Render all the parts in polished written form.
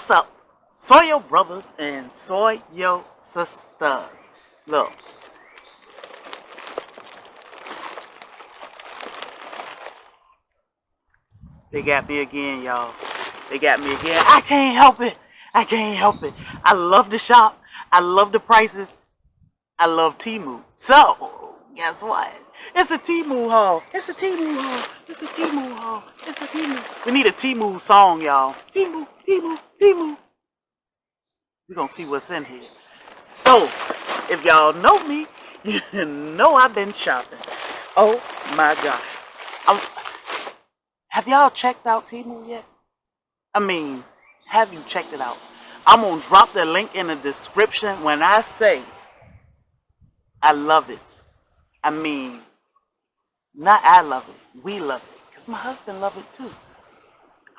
What's up, soil brothers and soil sisters? Look, they got me again, y'all. They got me again. I can't help it. I can't help it. I love the shop. I love the prices. I love TeMu. So, guess what? It's a TeMu haul. It's a TeMu haul. It's a TeMu haul. It's a TeMu. We need a TeMu song, y'all. TeMu, TeMu, TeMu. We're going to see what's in here. So, if y'all know me, you know I've been shopping. Oh my gosh. Have y'all checked out TeMu yet? I mean, have you checked it out? I'm going to drop the link in the description. When I say I love it, I mean, not I love it, we love it. Because my husband loves it too.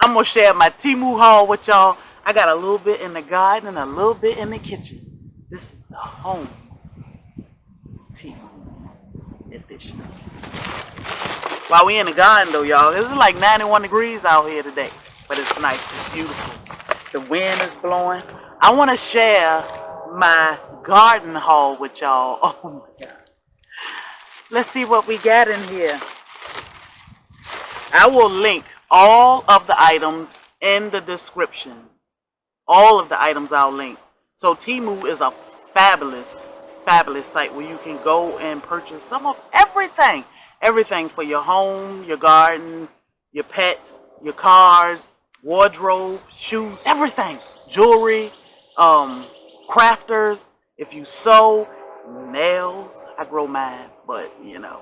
I'm going to share my TeMu haul with y'all. I got a little bit in the garden and a little bit in the kitchen. This is the home TeMu edition. While we in the garden though, y'all, this is like 91 degrees out here today. But it's nice, it's beautiful. The wind is blowing. I want to share my garden haul with y'all. Oh my God. Let's see what we got in here. I will link all of the items in the description. All of the items I'll link. So TeMu is a fabulous, fabulous site where you can go and purchase some of everything. Everything for your home, your garden, your pets, your cars, wardrobe, shoes, everything. Jewelry, crafters, if you sew, nails. I grow mine, but you know,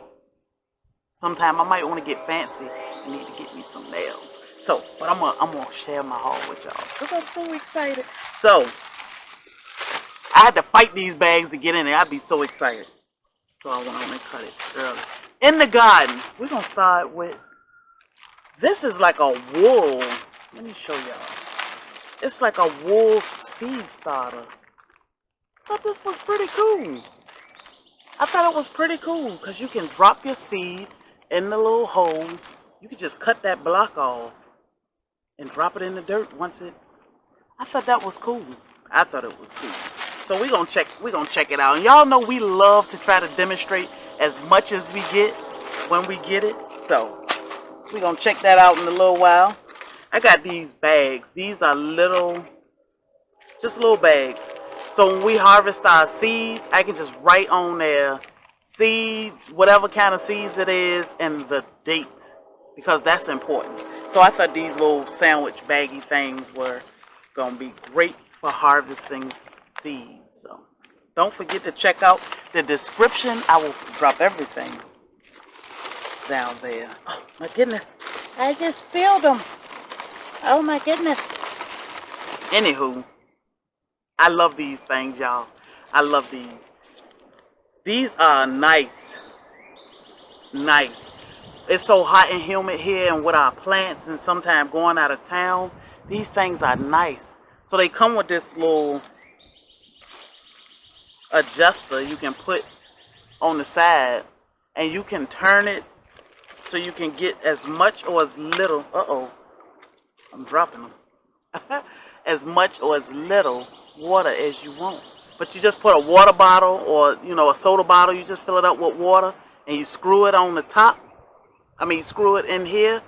sometime I might want to get fancy and need to get me some nails. So, but I'm gonna share my haul with y'all because I'm so excited. So, I had to fight these bags to get in there. I'd be so excited. So I went on and cut it early. In the garden, we're gonna start with, this is like a wool. Let me show y'all. It's like a wool seed starter. I thought this was pretty cool. I thought it was pretty cool because you can drop your seed in the little hole. You can just cut that block off and drop it in the dirt once it. I thought that was cool. I thought it was cool. So we're gonna check it out. And y'all know we love to try to demonstrate as much as we get when we get it. So we're gonna check that out in a little while. I got these bags. These are little, just little bags. So when we harvest our seeds, I can just write on there seeds, whatever kind of seeds it is, and the date, because that's important. So I thought these little sandwich baggy things were gonna be great for harvesting seeds. So don't forget to check out the description. I will drop everything down there. Oh my goodness, I just spilled them. Oh my goodness. Anywho, I love these things, y'all. I love these. These are nice. Nice. It's so hot and humid here and with our plants and sometimes going out of town. These things are nice. So they come with this little adjuster you can put on the side, and you can turn it so you can get as much or as little. I'm dropping them. As much or as little water as you want. But you just put a water bottle or, you know, a soda bottle, you just fill it up with water and you screw it on the top. You screw it in here,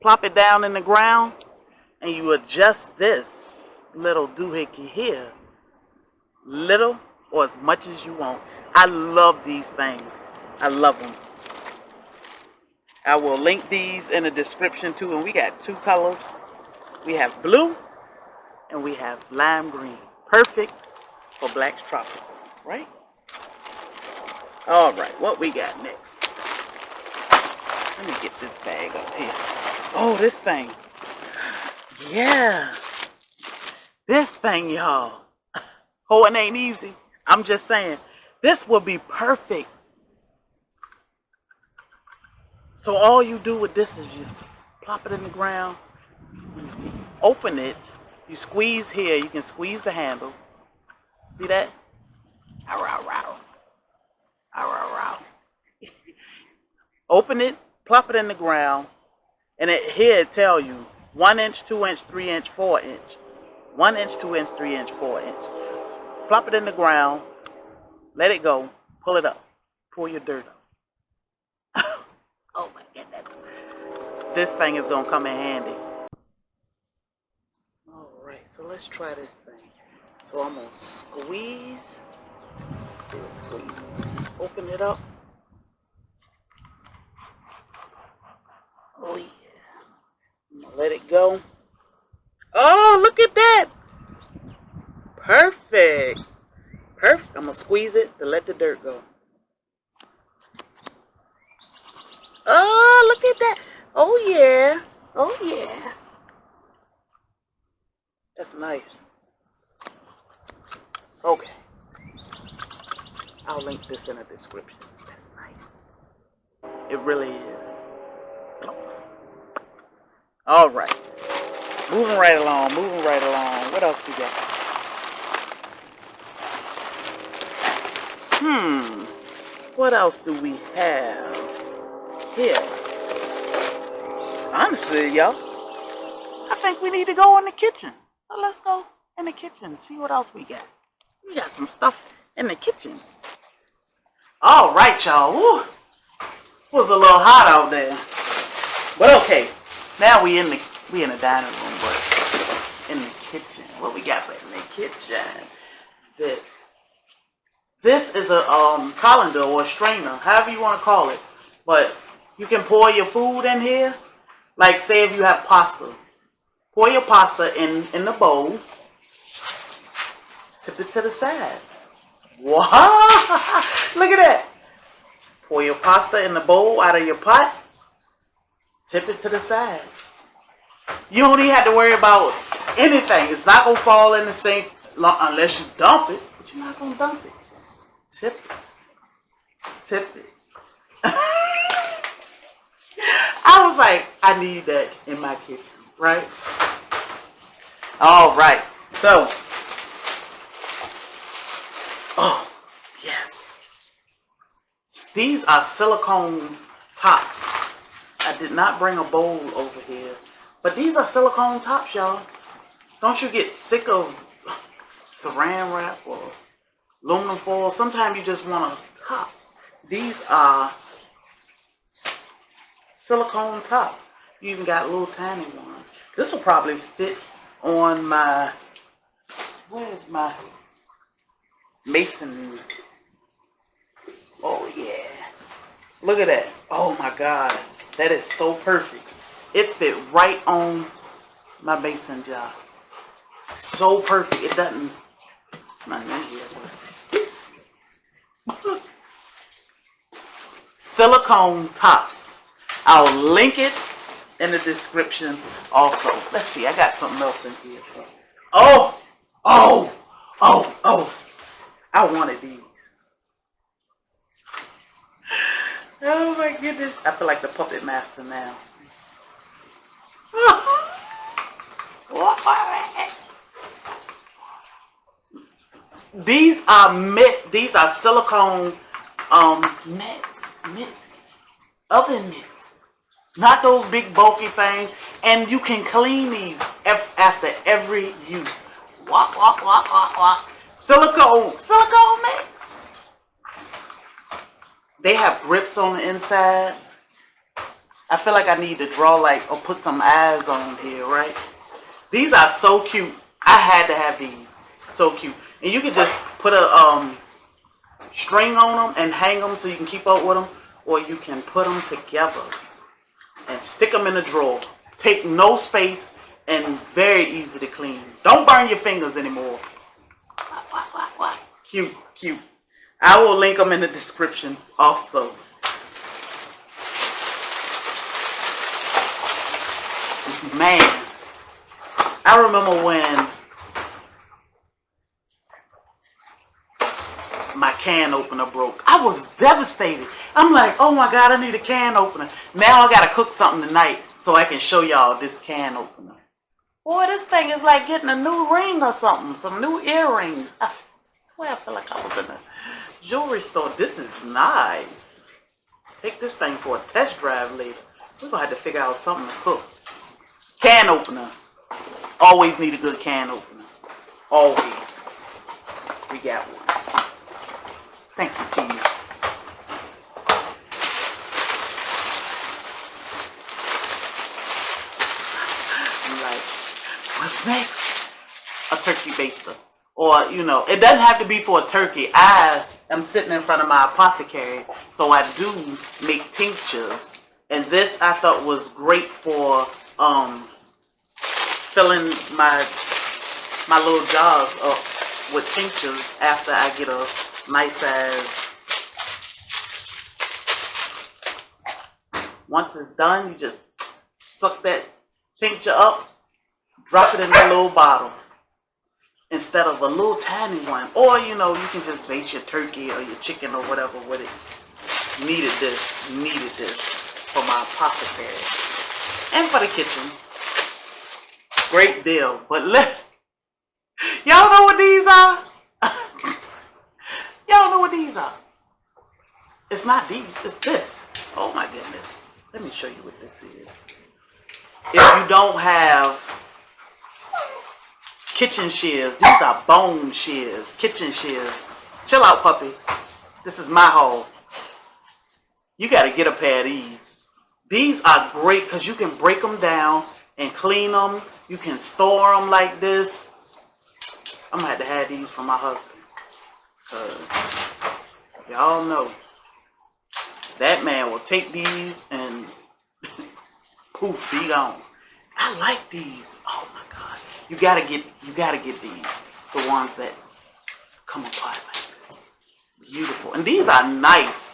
plop it down in the ground, and you adjust this little doohickey here. Little or as much as you want. I love these things. I love them. I will link these in the description too. And we got two colors. We have blue and we have lime green. Perfect for Black's Tropical, right? All right, what we got next? Let me get this bag up here. Oh, this thing. Yeah. This thing, y'all. Oh, it ain't easy. I'm just saying. This will be perfect. So all you do with this is just plop it in the ground. Let me see. Open it. You squeeze here. You can squeeze the handle. See that? Ow, ow, ow. Ow, ow, ow. Open it. Plop it in the ground. And here it tell you 1 inch, 2 inch, 3 inch, 4 inch. 1 inch, 2 inch, 3 inch, 4 inch. Plop it in the ground. Let it go. Pull it up. Pull your dirt up. Oh my goodness. This thing is going to come in handy. Alright, so let's try this thing. So I'm going to squeeze. See what squeeze. Open it up. Oh yeah. I'm going to let it go. Oh, look at that. Perfect. Perfect. I'm going to squeeze it to let the dirt go. Oh, look at that. Oh, yeah. Oh, yeah. That's nice. Okay. I'll link this in the description. That's nice. It really is. All right. Moving right along. Moving right along. What else we got? What else do we have here? Honestly, y'all, I think we need to go in the kitchen. So let's go in the kitchen, see what else we got. We got some stuff in the kitchen. All right, y'all. Woo. It was a little hot out there, but okay. Now we in the dining room, but in the kitchen. What we got in the kitchen? This is a colander or a strainer, however you want to call it. But you can pour your food in here. Like say if you have pasta. Pour your pasta in the bowl. Tip it to the side. Wow! Look at that. Pour your pasta in the bowl out of your pot. Tip it to the side. You don't even have to worry about anything. It's not going to fall in the sink unless you dump it. But you're not going to dump it. Tip it. Tip it. I was like, I need that in my kitchen, right? All right. So, oh, yes. These are silicone tops. I did not bring a bowl over here. But these are silicone tops, y'all. Don't you get sick of saran wrap or aluminum foil? Sometimes you just want a top. These are silicone tops. You even got little tiny ones. This will probably fit on my, where's my mason? Oh yeah. Look at that. Oh my God. That is so perfect. It fit right on my mason jar. So perfect. It doesn't. My name here. Silicone tops. I'll link it in the description also. Let's see. I got something else in here. Oh. I wanted these. Oh my goodness. I feel like the puppet master now. These are silicone mitts, oven mitts, not those big bulky things. And you can clean these after every use. Silicone mitts. They have grips on the inside. I feel like I need to draw or put some eyes on here, right? These are so cute. I had to have these. So cute. And you can just put a string on them and hang them so you can keep up with them. Or you can put them together and stick them in a drawer. Take no space and very easy to clean. Don't burn your fingers anymore. Cute, cute. I will link them in the description also. Man, I remember when my can opener broke. I was devastated. I'm like, oh my God, I need a can opener. Now I gotta cook something tonight so I can show y'all this can opener. Boy, this thing is like getting a new ring or something. Some new earrings. I swear I feel like I was in a jewelry store. This is nice. Take this thing for a test drive later. We're gonna have to figure out something to cook. Can opener. Always need a good can opener. Always. We got one. Thank you, TeMu. I'm like, what's next? A turkey baster. Or, you know, it doesn't have to be for a turkey. I am sitting in front of my apothecary, so I do make tinctures. And this I thought was great for filling my little jars up with tinctures after I get a nice size. Once it's done, you just suck that tincture up, drop it in a little bottle instead of a little tiny one. Or, you know, you can just base your turkey or your chicken or whatever with it. Needed this for my apothecary and for the kitchen. Great deal. But y'all know what these are? Y'all know what these are? It's not these, it's this. Oh my goodness. Let me show you what this is. If you don't have kitchen shears, these are bone shears, kitchen shears. Chill out, puppy. This is my haul. You got to get a pair of these. These are great because you can break them down and clean them. You can store them like this. I'm going to have these for my husband. Because y'all know that man will take these and poof, be gone. I like these. Oh my God. You gotta get these. The ones that come apart like this. Beautiful. And these are nice.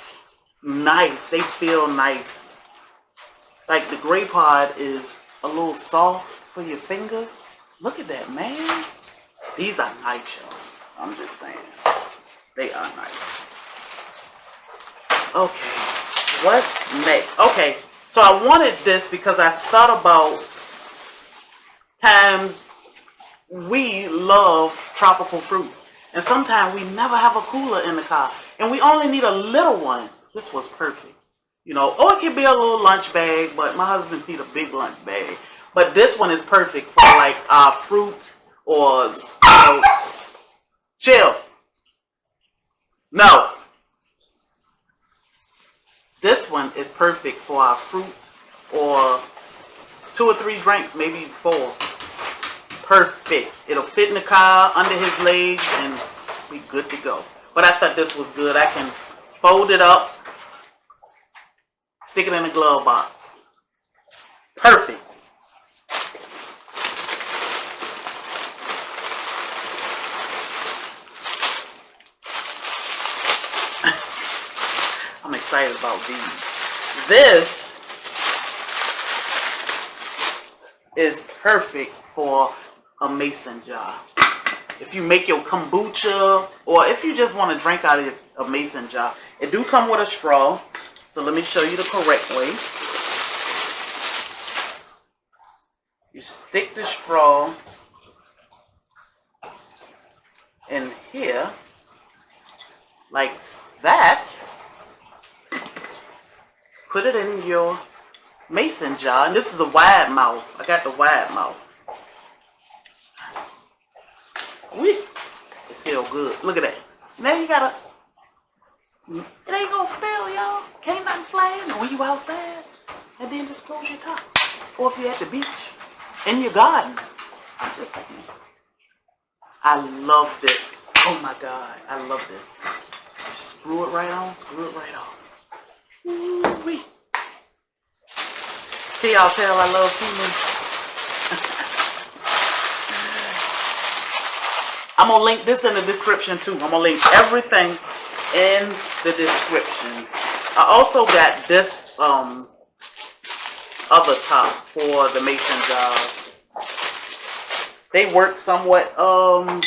Nice. They feel nice. Like the gray part is a little soft for your fingers. Look at that, man. These are nice, y'all. I'm just saying. They are nice. Okay. What's next? Okay. So I wanted this because I thought about times we love tropical fruit. And sometimes we never have a cooler in the car. And we only need a little one. This was perfect. You know, or it could be a little lunch bag, but my husband needs a big lunch bag. But this one is perfect for like fruit or, you know, chill. No. This one is perfect for our fruit or 2 or 3 drinks, maybe 4. Perfect. It'll fit in the car, under his legs, and be good to go. But I thought this was good. I can fold it up, stick it in a glove box. Perfect. I'm excited about these. This is perfect for a mason jar. If you make your kombucha, or if you just want to drink out of a mason jar. It do come with a straw, so let me show you the correct way. You stick the straw in here, like that. Put it in your mason jar, and this is a wide mouth. I got the wide mouth. Whee! It's still good. Look at that. Now you gotta. It ain't gonna spill, y'all. Can't nothing fly in when you outside. And then just close your top. Or if you're at the beach, in your garden. I'm just saying. I love this. Oh my God, I love this. Screw it right on. Screw it right on. Ooh-wee. See y'all tell I love TeMu. I'm going to link this in the description too. I'm going to link everything in the description. I also got this other top for the mason jars. They work somewhat. I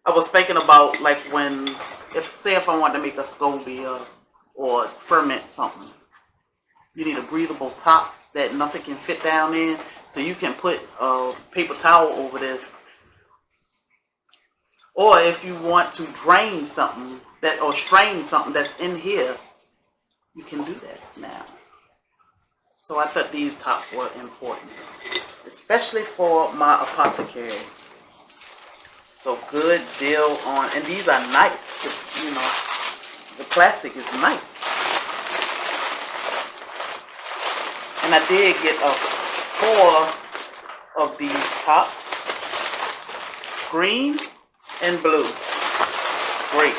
was thinking about like when, say if I wanted to make a SCOBY or ferment something. You need a breathable top that nothing can fit down in. So you can put a paper towel over this. Or if you want to drain something or strain something that's in here, you can do that now. So I thought these tops were important, especially for my apothecary. So good deal on, and these are nice. You know, the plastic is nice. And I did get 4 of these tops, green and blue. Great.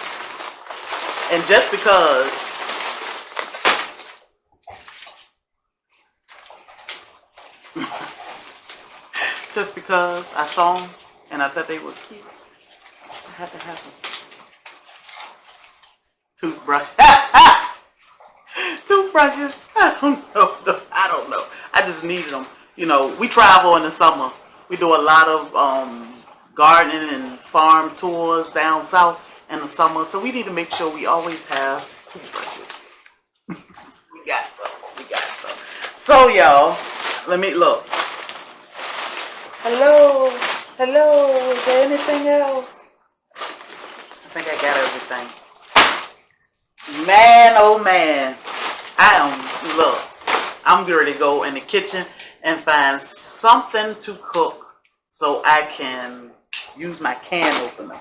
And just because I saw them and I thought they were cute, I had to have them. Toothbrush. Toothbrushes. I don't know. I just needed them. You know, we travel in the summer. We do a lot of gardening and farm tours down south in the summer, so we need to make sure we always have toothbrushes. We got some. So y'all, let me look. Hello, is there anything else? I think I got everything. Man, oh man, I'm ready to go in the kitchen and find something to cook so I can use my can opener.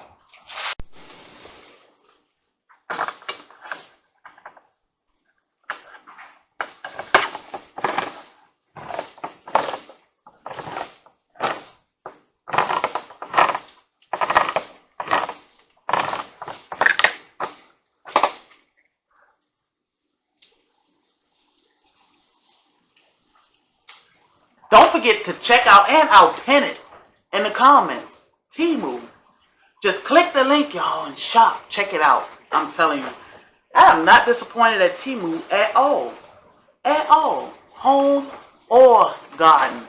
Don't forget to check out, and I'll pin it in the comments, TeMu. Just click the link, y'all, and shop. Check it out. I'm telling you, I am not disappointed at TeMu at all. At all. Home or garden.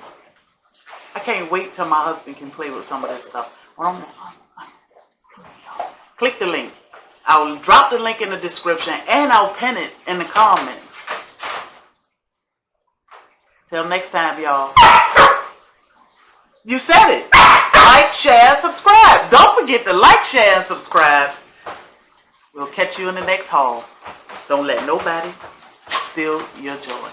I can't wait till my husband can play with some of this stuff. Click the link. I'll drop the link in the description, and I'll pin it in the comments. Till next time, y'all. You said it. Like, share, subscribe. Don't forget to like, share, and subscribe. We'll catch you in the next haul. Don't let nobody steal your joy.